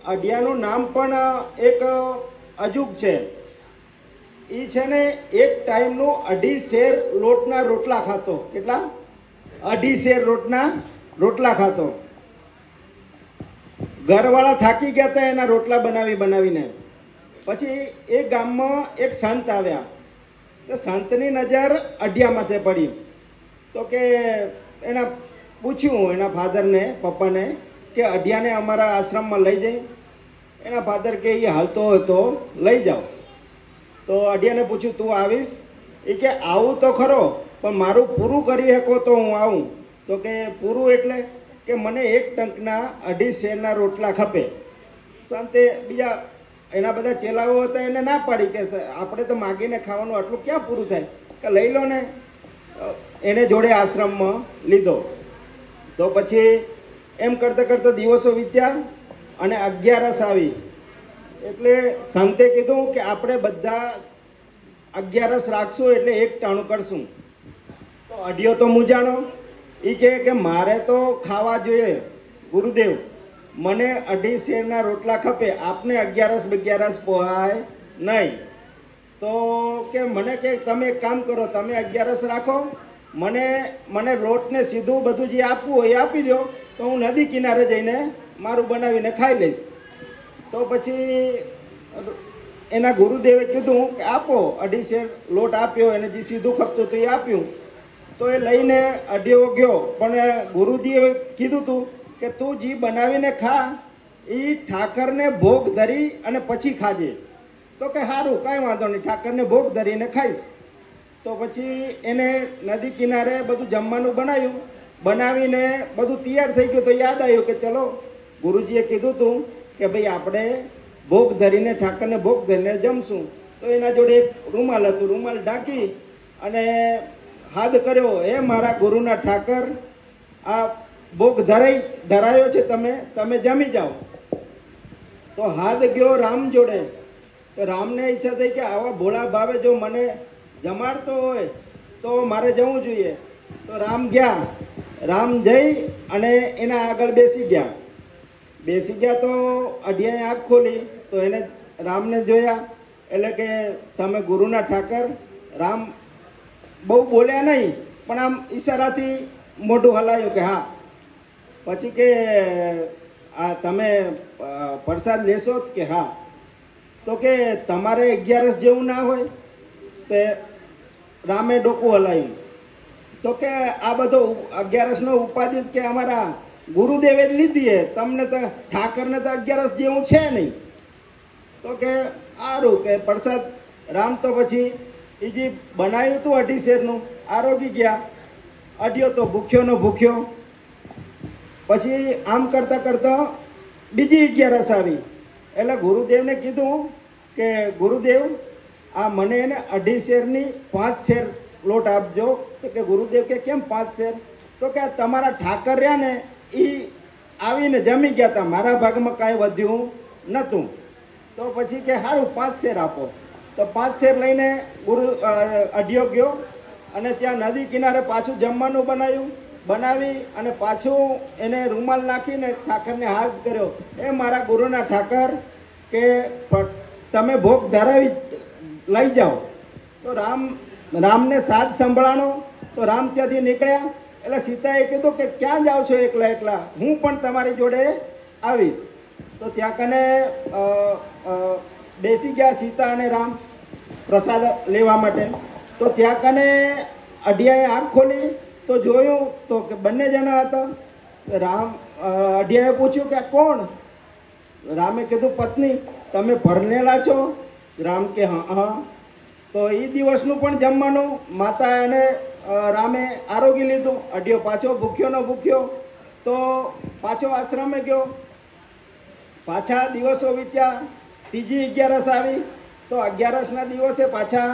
અઢિયાનું નામ પણ એક અજુબ છે. એ છે ને એક ટાઈમનું 2.5 શેર લોટના રોટલા ખાતો. કેટલા? 2.5 શેર રોટલા ખાતો. ઘરવાળા થાકી ગયા હતા એના રોટલા બનાવીને. પછી એ ગામમાં એક સંત આવ્યા. તો સંતની નજર અઢિયા માથે પડી. તો કે એના પૂછ્યું એના ફાધરને, પપ્પાને, કે અઢિયાને અમારા આશ્રમમાં લઈ જાય. એના ફાધર કે એ હાલતો હોય તો લઈ જાઓ. તો અઢિયાને પૂછ્યું, તું આવીશ? એ કે આવું તો ખરો, પણ મારું પૂરું કરી શકો તો હું આવું. તો કે પૂરું એટલે કે મને એક ટંકના 2.5 શેરના રોટલા ખપે. સંતે બીજા એના બધા ચેલાઓ હતા એને ના પાડી કે આપણે તો માગીને ખાવાનું, આટલું ક્યાં પૂરું થાય, કે લઈ લો ને. એને જોડે આશ્રમમાં લીધો. તો પછી એમ કરતાં કરતાં દિવસો વીત્યા અને 11 આવી. એટલે સંતે કીધું કે આપણે બધા 11 રાખશું, એટલે એક ટાણું કરશું. તો અઢિયો તો મૂંઝાણો. એ કે મારે તો ખાવા જોઈએ ગુરુદેવ, મને 2.5 શેરના રોટલા ખપે, આપને 11 પોહાય નહીં. તો કે મને કે તમે એક કામ કરો, તમે 11 રાખો, મને લોટને સીધું બધું જે આપવું હોય એ આપી દો, તો હું નદી કિનારે જઈને મારું બનાવીને ખાઈ લઈશ. તો પછી એના ગુરુદેવે કીધું કે આપો. 2.5 શેર લોટ આપ્યો, એને જે સીધું ખપતું હતું એ આપ્યું. તો એ લઈને અઢિયો ગયો. પણ ગુરુજીએ કીધું હતું કે તું જે બનાવીને ખા એ ઠાકરને ભોગ ધરી અને પછી ખાજે. તો કે સારું, કાંઈ વાંધો નહીં, ઠાકરને ભોગ ધરીને ખાઈશ. તો પછી એને નદી કિનારે બધું જમવાનું બનાવીને બધું તૈયાર થઈ ગયું. તો યાદ આવ્યું કે ચલો, ગુરુજીએ કીધું હતું કે ભાઈ આપણે ભોગ ધરીને, ઠાકરને ભોગ ધરીને જમશું. તો એના જોડે એક રૂમાલ હતું, રૂમાલ ઢાંકી અને હાથ કર્યો, હે મારા ગુરુના ઠાકર, આ ભોગ ધરાયો છે, તમે જમી જાઓ. તો હાથ ગયો રામ જોડે. તો રામને ઈચ્છા થઈ કે આવા ભોળા ભાવે જો મને જમાડતો હોય તો મારે જવું જોઈએ. તો રામ ગયા. રામ જઈ અને એના આગળ બેસી ગયા. તો અઢિયાએ આંખ ખોલી. તો એને રામને જોયા. એટલે કે તમે ગુરુના ઠાકર. રામ બહુ બોલ્યા નહીં, પણ આમ ઈશારાથી મોઢું હલાવ્યું કે હા. પછી કે આ તમે પ્રસાદ લેશો? કે હા. તો કે તમારે 11 જેવું ના હોય? તે રામે ડોકું હલાવ્યું. તો કે આ બધો 11નો ઉપાધિ કે અમારા ગુરુદેવે જ લીધી હે, તમને તો ઠાકરને તો 11 જેવું છે નહીં. તો કે સારું, કે પ્રસાદ. રામ તો પછી એ જે બનાવ્યું હતું 2.5 શેરનું, આરોગી ગયા. અઢિયો તો ભૂખ્યો. પછી આમ કરતાં બીજી 11 આવી. એટલે ગુરુદેવને કીધું કે ગુરુદેવ, આ મને એને 2.5 શેરની 5 શેર લોટ આપજો. તો કે ગુરુદેવ કે કેમ 5 શેર? તો કે તમારા ઠાકર રહ્યા ને એ આવીને જમી ગયા હતા, મારા ભાગમાં કાંઈ વધ્યું નહોતું. તો પછી કે સારું, 5 શેર આપો. તો 5 શેર લઈને અઢિયો ગયો અને ત્યાં નદી કિનારે પાછું જમવાનું બનાવી અને પાછું એને રૂમાલ નાખીને ઠાકરને હાથ કર્યો, એ મારા ગુરુના ઠાકર, કે તમે ભોગ ધરાવી લઈ જાઓ. તો રામને સાથ સંભળાણો. તો રામ ત્યાંથી નીકળ્યા. એટલે સીતાએ કીધું કે ક્યાં જાઓ છો એકલા? હું પણ તમારી જોડે આવીશ. તો ત્યાં કને બેસી ગયા સીતા અને રામ પ્રસાદ લેવા માટે. તો ત્યાં કને અઢિયાએ આંખ ખોલી તો જોયું તો કે બંને જણા હતા. અઢિયાએ પૂછ્યું કે કોણ? રામે કીધું પત્ની. તમે પરણેલા છો? રામ કે હા. તો એ દિવસનું પણ જમવાનું માતા અને રામે આરોગી લીધું. અઢિયો પાછો ભૂખ્યો. તો પાછો આશ્રમે ગયો. પાછા દિવસો વીત્યા. ત્રીજી 11 આવી. તો 11ના દિવસે પાછા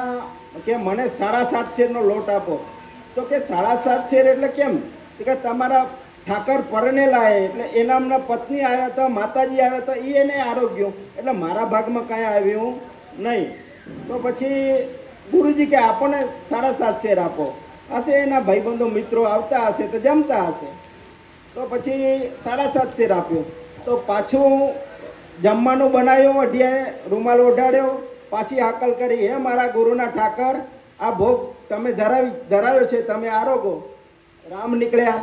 કે મને 7.5 શેરનો લોટ આપો. તો કે 7.5 શેર એટલે કેમ? કે તમારા ઠાકર પરણેલા એટલે એનામના પત્ની આવ્યા હતા, માતાજી આવ્યા હતા, એ એને આરોગ્યો, એટલે મારા ભાગમાં કાંઈ આવ્યું નહીં. તો પછી ગુરુજી કે આપણને 7.5 શેર આપો. હશે એના ભાઈબંધો મિત્રો આવતા હશે તો જમતા હશે. તો પછી 7.5 શેર આપ્યો. તો પાછું જમવાનું બનાવ્યું, અઢિયાએ રૂમાલ ઓઢાડ્યો, પાછી હાકલ કરી, હે મારા ગુરુના ઠાકર, આ ભોગ તમે ધરાવ્યો છે, તમે આરોગો. રામ નીકળ્યા,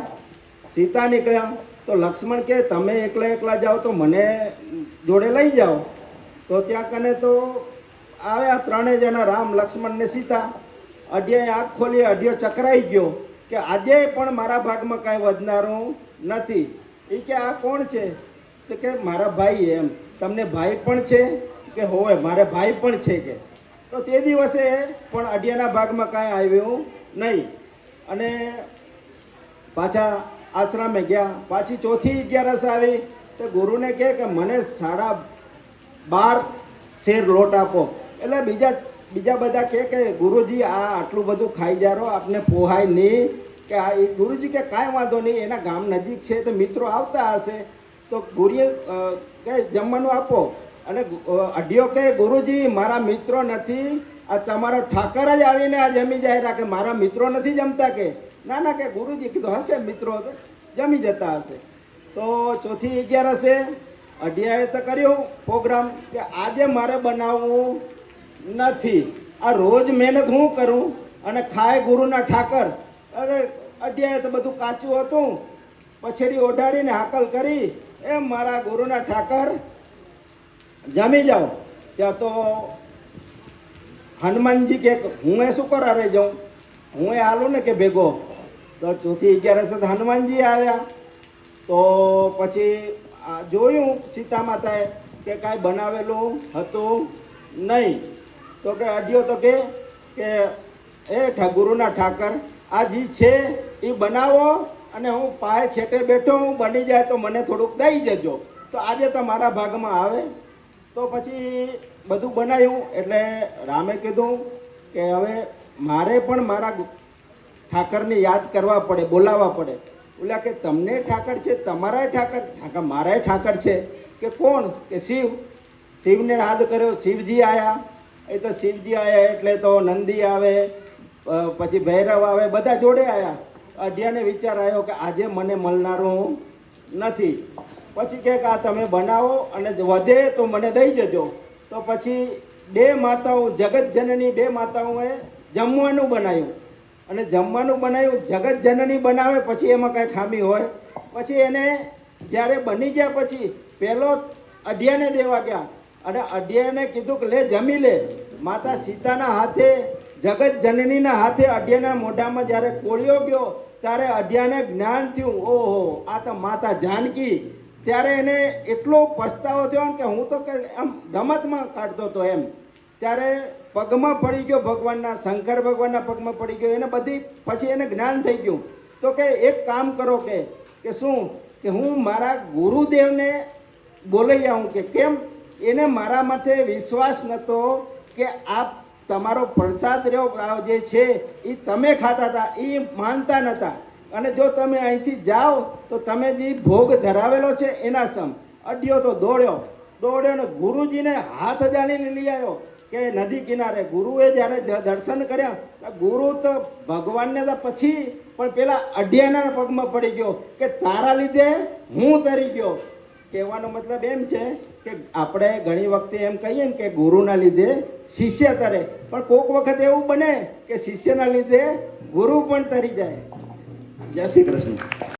સીતા નીકળ્યા, તો લક્ષ્મણ કે તમે એકલા જાઓ તો મને જોડે લઈ જાઓ. તો ત્યાં કને તો આવ્યા ત્રણેય જણા, રામ, લક્ષ્મણ ને સીતા. અઢિયાએ આંખ ખોલી, અઢિયો ચકરાઈ ગયો કે આજે પણ મારા ભાગમાં કાંઈ વધનારું નથી. એ કે આ કોણ છે? તો કે મારા ભાઈ. એમ તમને ભાઈ પણ છે? કે હોય, મારે ભાઈ પણ છે. કે તો તે દિવસે પણ અઢિયાના ભાગમાં કાંઈ આવ્યું નહીં. અને પાછા આશ્રમે ગયા. પાછી ચોથી 11 આવી તો ગુરુને કહે કે મને 12.5 શેર લોટ આપો. એટલે બીજા બધા કે ગુરુજી આ આટલું બધું ખાઈ જારો, આપને પોહાય નહીં. કે આ ગુરુજી કે કાંઈ વાંધો નહીં, એના ગામ નજીક છે તો મિત્રો આવતા હશે, તો ગુરુએ કે જમવાનું આપો. અને અઢિયો કે ગુરુજી મારા મિત્રો નથી, આ તમારો ઠાકર જ આવીને આ જમી જાય કે મારા મિત્રો નથી જમતા. કે ના કે ગુરુજી કીધું હશે મિત્રો તો જમી જતા હશે. તો ચોથી 11 અઢિયાએ તો કર્યો પ્રોગ્રામ કે આજે મારે બનાવવું નથી, આ રોજ મહેનત હું કરું અને ખાય ગુરુના ઠાકર. અરે અઢિયાએ તો બધું કાચું હતું, પછેડી ઓઢાડીને હાકલ કરી, એમ મારા ગુરુના ઠાકર જમી જાઓ. ત્યાં તો હનુમાનજી કે હું એ શું કરા રહી જાઉં, હું એ હાલું ને કે ભેગો. તો ચોથી 11 હનુમાનજી આવ્યા. તો પછી જોયું સીતા માતાએ કે કાંઈ બનાવેલું હતું નહીં. તો કે અઢિયો તો કે ગુરુના ઠાકર આ જી છે એ બનાવો, અને હું પાયે છેટે બેઠો, હું બની જાય તો મને થોડુંક દઈ જજો, તો આજે તો મારા ભાગમાં આવે. તો પછી બધું બનાવ્યું. એટલે રામે કીધું કે હવે મારે પણ મારા ઠાકરને યાદ કરવા પડે, બોલાવવા પડે. બોલ્યા કે તમને ઠાકર છે, તમારાય ઠાકર? મારાય ઠાકર છે. કે કોણ? કે શિવને યાદ કર્યો, શિવજી આવ્યા. એ તો શિવજી આવ્યા એટલે તો નંદી આવે, પછી ભૈરવ આવે, બધા જોડે આવ્યા. અઢિયાને વિચાર આવ્યો કે આજે મને મળનારું નથી. પછી કે આ તમે બનાવો અને વધે તો મને દઈ જજો. તો પછી 2 માતાઓ, જગત જનની 2 માતાઓએ જમવાનું બનાવ્યું. અને જમવાનું બનાવ્યું, જગત જનની બનાવે પછી એમાં કાંઈ ખામી હોય? પછી એને જ્યારે બની ગયા પછી પહેલો અઢિયાને દેવા ગયા. અને અઢિયાને કીધું કે લે જમી લે. માતા સીતાના હાથે, જગત જનનીના હાથે અઢિયાના મોઢામાં જ્યારે કોળિયો ગયો ત્યારે અઢિયાને જ્ઞાન થયું, ઓહો આ તો માતા જાનકી. ત્યારે એને એટલો પસ્તાવો થયો કે હું તો કે એમ રમતમાં કાઢતો હતો એમ. ત્યારે પગમાં પડી ગયો ભગવાનના, શંકર ભગવાનના પગમાં પડી ગયો. એને બધી પછી એને જ્ઞાન થઈ ગયું. તો કે એક કામ કરો કે શું, કે હું મારા ગુરુદેવને બોલાવી આવું. કે કેમ? એને મારા માથે વિશ્વાસ નહોતો કે આ તમારો પ્રસાદ રહ્યો જે છે એ તમે ખાતા હતા, એ માનતા નહોતા. અને જો તમે અહીંથી જાઓ તો તમે જે ભોગ ધરાવેલો છે એના સમ. અઢિયો તો દોડ્યો ને ગુરુજીને હાથ જાણીને લઈ આવ્યો કે નદી કિનારે. ગુરુએ જ્યારે દર્શન કર્યા, ગુરુ તો ભગવાનને તો પછી પણ પેલા અઢિયાના પગમાં પડી ગયો કે તારા લીધે હું તરી ગયો. કહેવાનો મતલબ એમ છે કે આપણે ઘણી વખતે એમ કહીએ ને કે ગુરુના લીધે શિષ્ય તરે, પણ કોઈક વખત એવું બને કે શિષ્યના લીધે ગુરુ પણ તરી જાય. જય શ્રી કૃષ્ણ.